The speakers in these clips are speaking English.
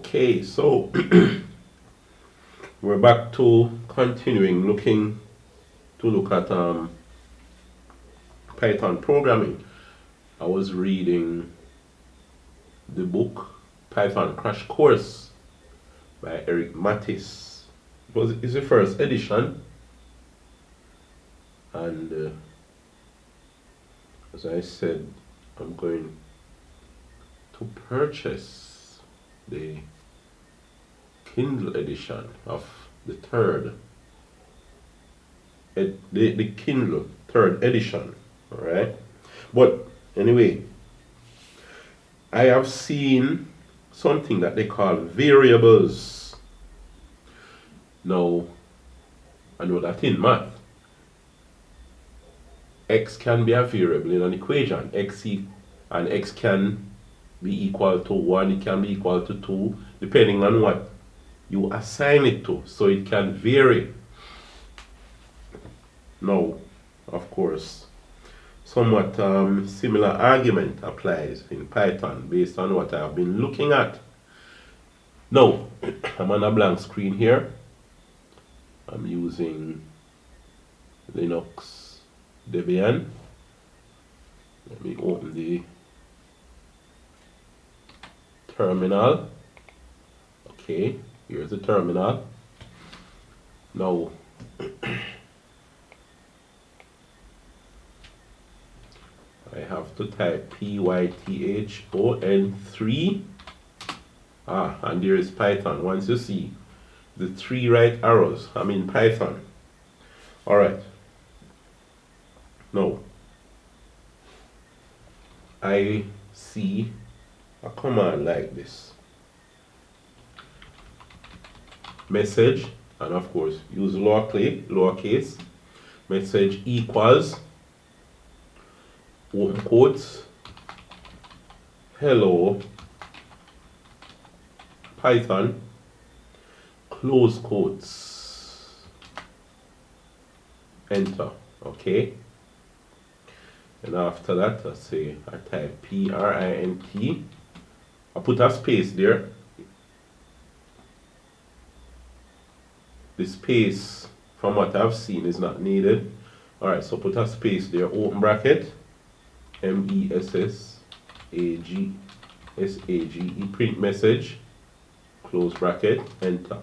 Okay, so we're back to continuing to look at Python programming. I was reading the book Python Crash Course by Eric Mattis. It's the first edition, and as I said, I'm going to purchase the Kindle edition of the the Kindle third edition. All right, but anyway, I have seen something that they call variables. Now, I know that in math, x can be a variable in an equation. And x can be equal to 1, it can be equal to 2, depending on what you assign it to. So it can vary. Now, of course, somewhat similar argument applies in Python based on what I've been looking at. Now, I'm on a blank screen here. I'm using Linux Debian. Let me open the terminal. Okay, here's the terminal. Now, I have to type Python3. And there is Python. Once you see the 3 right arrows, I'm in Python. Alright. Now, I see a command like this. Message, and of course, use lowercase. Message equals, open quotes, hello Python, close quotes, enter. Okay, and after that I type print. I put a space there. The space, from what I've seen, is not needed. Alright, so put a space there, open bracket, message, print message, close bracket, enter.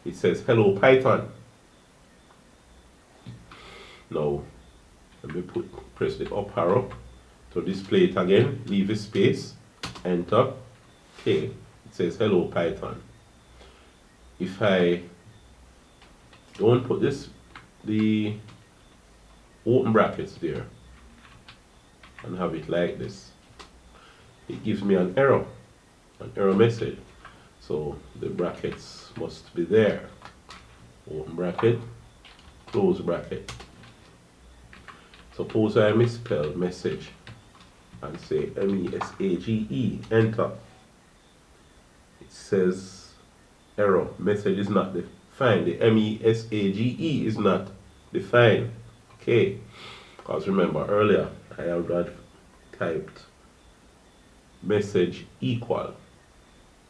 It says hello Python. Now, let me press the up arrow to display it again, leave a space, enter. Okay, it says hello Python. If I don't put the open brackets there and have it like this, it gives me an error message. So the brackets must be there. Open bracket, close bracket. Suppose I misspell message and say message, enter. It says error, message is not defined. The message is not defined. Okay, because remember earlier I had typed message equal.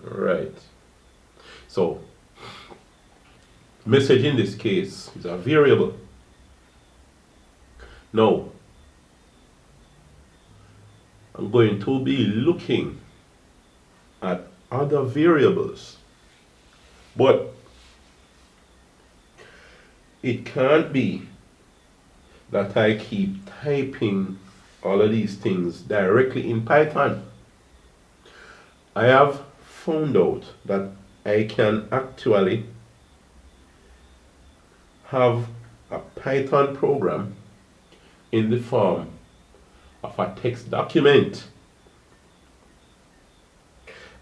Right. So message in this case is a variable. Now, I'm going to be looking at other variables, but it can't be that I keep typing all of these things directly in Python. I have found out that I can actually have a Python program in the form of a text document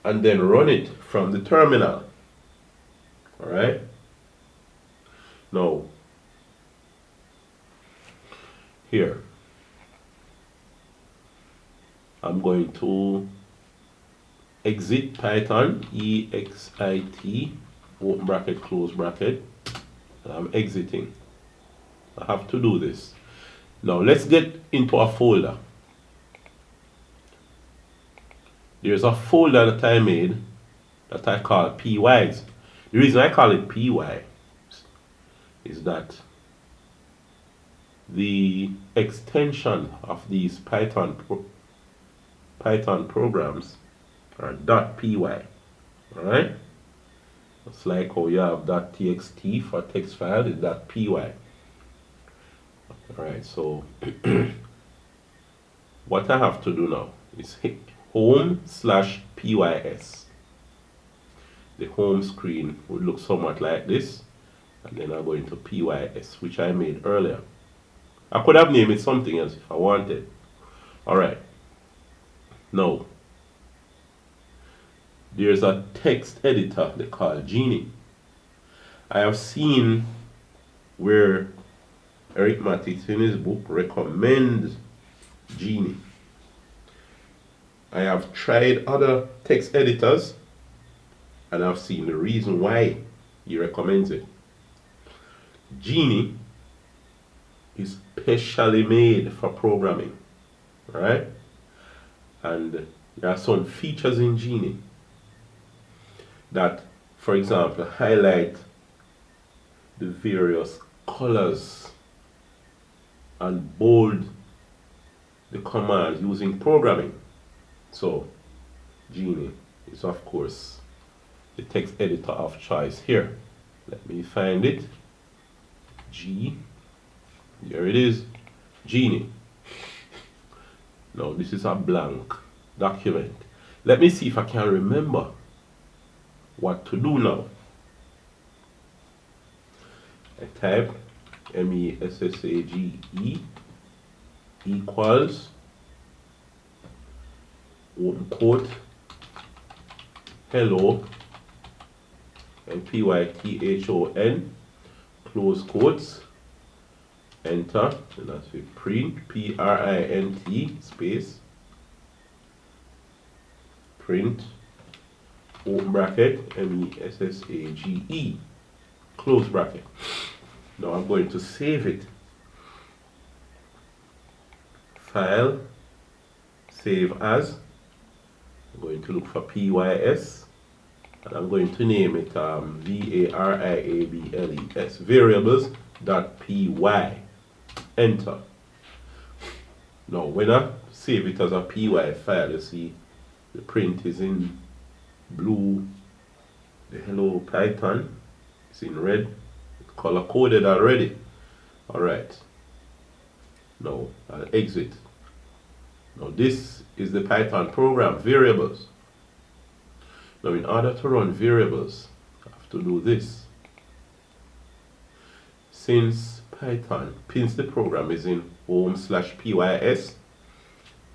and then run it from the terminal. Alright? Now, here, I'm going to exit Python, exit, open bracket, close bracket, and I'm exiting. I have to do this. Now let's get into a folder. There's a folder that I made that I call PYs. The reason I call it PY is that the extension of these Python programs are .py, alright? It's like how you have .txt for text file is .py. Alright, so what I have to do now is hit home/pys. The home screen would look somewhat like this, and then I go into pys, which I made earlier. I could have named it something else if I wanted. Alright, now there's a text editor they call Genie. I have seen where Eric Matix in his book recommends Genie. I have tried other text editors and I've seen the reason why he recommends it. Genie is specially made for programming, right? And there are some features in Genie that, for example, highlight the various colors and bold the commands using programming. So Genie is of course the text editor of choice here. Let me find it. There it is, Genie. Now this is a blank document. Let me see if I can remember what to do now. I type MESSAGE equals open quote hello and PYTHON close quotes, enter, and that's with print PRINT space print open bracket MESSAGE close bracket. Now I'm going to save it. File, save as. I'm going to look for PYS and I'm going to name it variables variables.py. Enter. Now when I save it as a py file, you see the print is in blue, the hello Python is in red, it's color coded already. Alright, now I'll exit. Now this is the Python program, variables. Now in order to run variables, I have to do this. Since the program is in home/pys,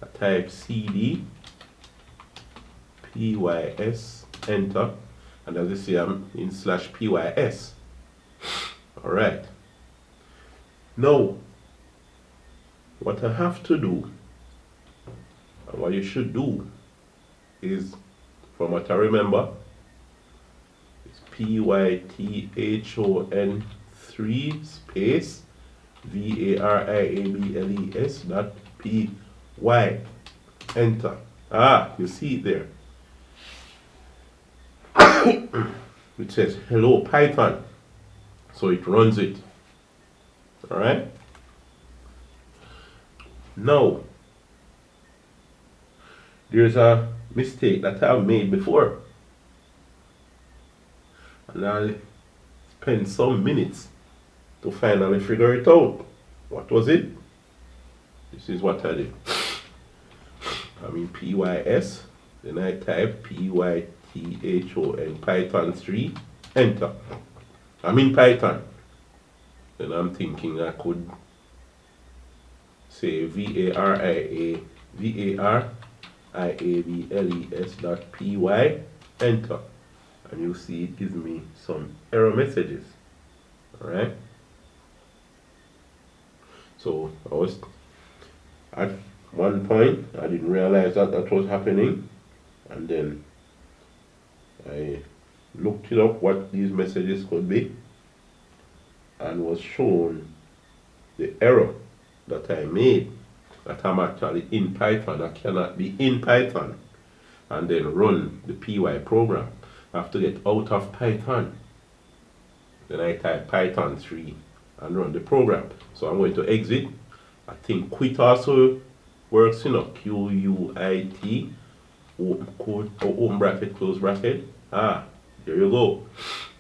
I type cd pys, enter, and as you see I'm in /pys. Alright. Now what I have to do, and what you should do, is, from what I remember, it's PYTHON3 space variables.py. Enter. You see it there. It says hello Python. So it runs it. Alright? Now, there's a mistake that I've made before. And I'll spend some minutes to finally figure it out. What was it? This is what I did. I'm in PYS, then I type PYTHON Python 3, enter. I'm in Python. Then I'm thinking I could say variables.py, enter. And you see it gives me some error messages. Alright? So I was at one point, I didn't realize that was happening, and then I looked it up what these messages could be, and was shown the error that I made, that I'm actually in Python. I cannot be in Python and then run the PY program. I have to get out of Python. Then I type Python 3 and run the program. So I'm going to exit. I think quit also works, QUIT, open bracket, close bracket. There you go.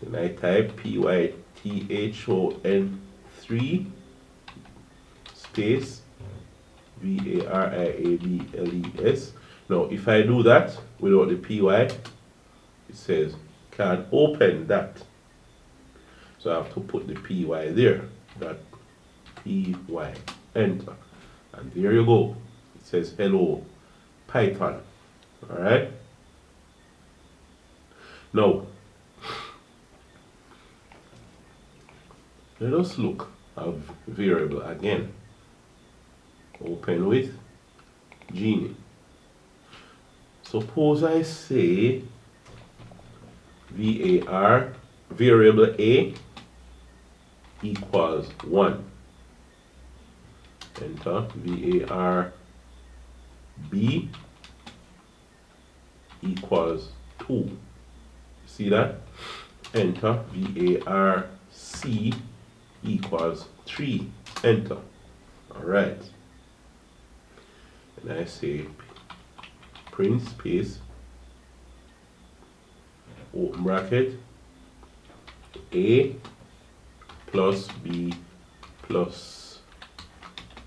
Then I type PYTHON3 space VARIABLES. Now, if I do that without the PY, it says can't open that. So I have to put the PY there. That PY. Enter. And there you go. It says hello Python. Alright. Now, let us look at variable again. Open with Genie. Suppose I say var variable a equals 1. Enter. var b equals 2. See that? Enter. var c equals 3. Enter. Alright. And I say print space open bracket a plus b plus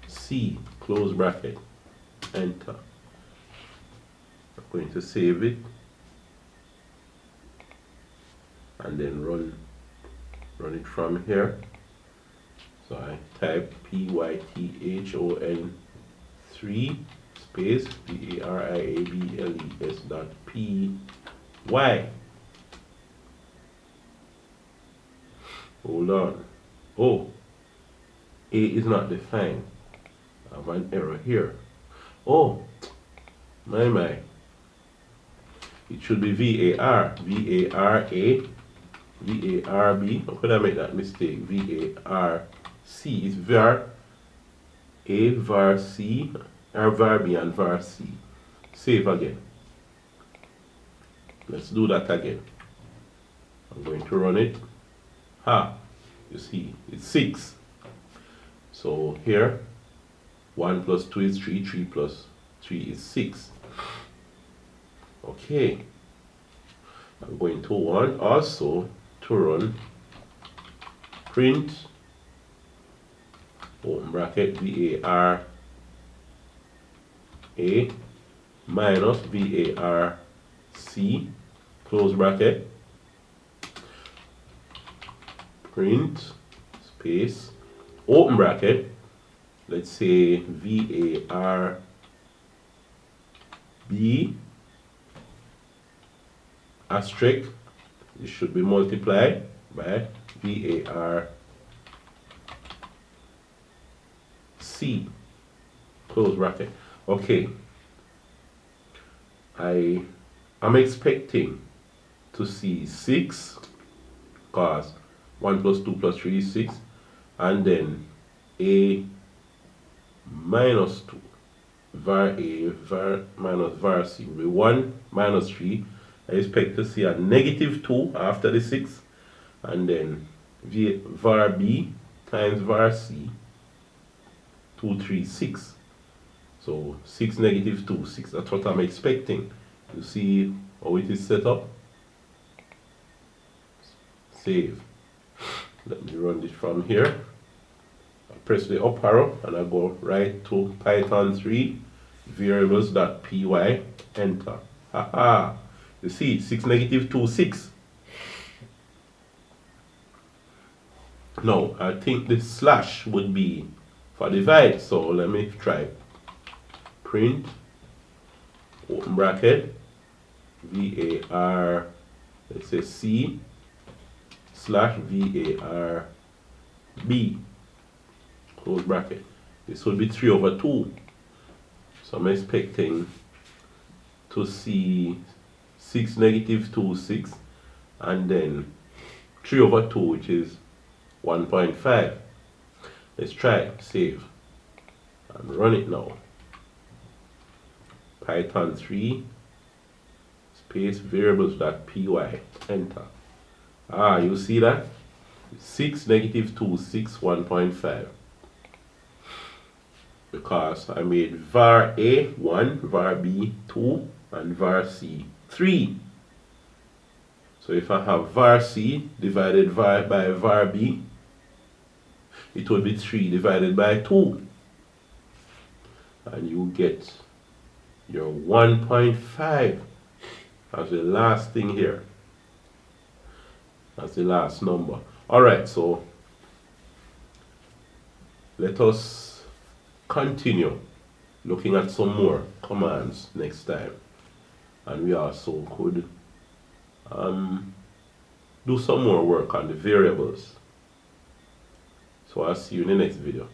c close bracket. Enter. I'm going to save it and then run it from here. So I type PYTHON3 space VARIABLES dot PY. Hold on. Oh, A is not defined. I have an error here. Oh, my. It should be VAR, VARA, VARB. How could I make that mistake? VARC is var A, var C, or var B and var C. Save again. Let's do that again. I'm going to run it. You see, it's 6. So here, 1 plus 2 is 3, 3 plus 3 is 6. Okay. I'm going to want also to run print open bracket VAR A minus VAR C close bracket print space open bracket, let's say VAR B asterisk, it should be multiplied by VAR C close bracket. Okay, I am expecting to see 6 because 1 plus 2 plus 3 is 6, and then A minus 2 var A var minus var C will be 1 minus 3. I expect to see a negative 2 after the 6, and then var B times var C 2, 3, 6. So 6 negative 2, 6. That's what I'm expecting. You see how it is set up? Save. Let me run this from here. I press the up arrow and I go right to Python 3 variables.py. Enter. You see 6 negative 2, 6. Now I think the slash would be for divide, so let me try print open bracket VAR, let's say C slash VAR B close bracket. This will be 3 over 2, so I'm expecting to see 6 negative 2, 6, and then 3 over 2, which is 1.5. Let's try save and run it now. Python 3 space variables.py, enter. You see that? 6, -2, 6, 1.5. Because I made var A 1, var B 2, and var C 3. So if I have var C divided by var B, it would be 3 divided by 2. And you get your 1.5 as the last thing here. That's the last number. Alright, so let us continue looking at some more commands next time. And we also could do some more work on the variables. So I'll see you in the next video.